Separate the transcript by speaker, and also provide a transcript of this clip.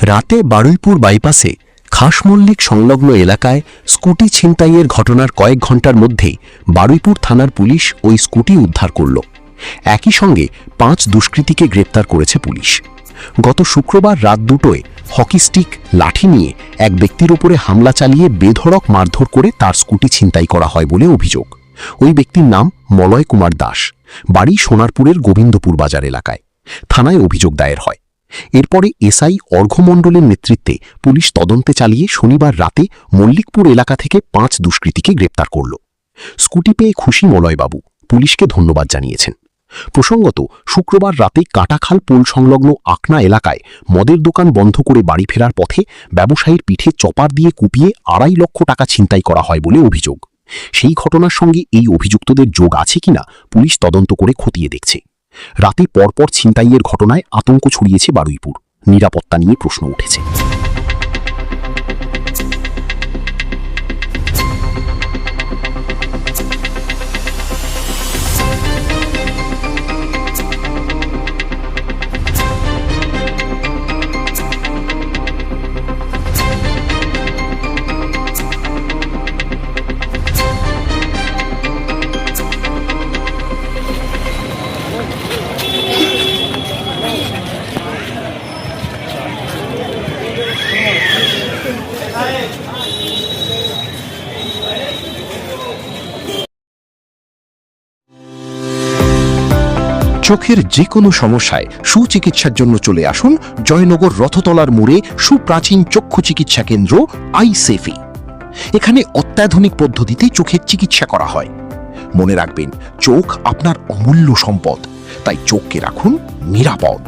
Speaker 1: রাতে বারুইপুর বাইপাসে খাসমল্লিক সংলগ্ন এলাকায় স্কুটি ছিনতাইয়ের ঘটনার কয়েক ঘণ্টার মধ্যেই বারুইপুর থানার পুলিশ ওই স্কুটি উদ্ধার করল। একই সঙ্গে 5 দুষ্কৃতীকে গ্রেপ্তার করেছে পুলিশ। গত শুক্রবার রাত 2টোয় হকি স্টিক লাঠি নিয়ে এক ব্যক্তির উপরে হামলা চালিয়ে বেধড়ক মারধর করে তার স্কুটি ছিনতাই করা হয় বলে অভিযোগ। ওই ব্যক্তির নাম মলয় কুমার দাস, বাড়ি সোনারপুরের গোবিন্দপুর বাজার এলাকায়। থানায় অভিযোগ দায়ের হয়। এরপরে এসআই অর্ঘ্যমণ্ডলের নেতৃত্বে পুলিশ তদন্তে চালিয়ে শনিবার রাতে মল্লিকপুর এলাকা থেকে 5 দুষ্কৃতীকে গ্রেপ্তার করল। স্কুটি পেয়ে খুশি মলয়বাবু পুলিশকে ধন্যবাদ জানিয়েছেন। প্রসঙ্গত, শুক্রবার রাতে কাটাখাল পোল সংলগ্ন আকনা এলাকায় মদের দোকান বন্ধ করে বাড়ি ফেরার পথে ব্যবসায়ীর পিঠে চপার দিয়ে কুপিয়ে 2.5 লক্ষ টাকা ছিনতাই করা হয় বলে অভিযোগ। সেই ঘটনার সঙ্গে এই অভিযুক্তদের যোগ আছে কিনা পুলিশ তদন্ত করে খতিয়ে দেখছে। রাতে পরপর ছিনতাইয়ের ঘটনায় আতঙ্ক ছড়িয়েছে বারুইপুর। নিরাপত্তা নিয়ে প্রশ্ন উঠেছে।
Speaker 2: চোখের যে কোনো সমস্যায় সুচিকিৎসার জন্য চলে আসুন জয়নগর রথতলার মোড়ে সুপ্রাচীন চক্ষু চিকিৎসা কেন্দ্র আইসেফি। এখানে অত্যাধুনিক পদ্ধতিতে চোখের চিকিৎসা করা হয়। মনে রাখবেন, চোখ আপনার অমূল্য সম্পদ, তাই চোখকে রাখুন নিরাপদ।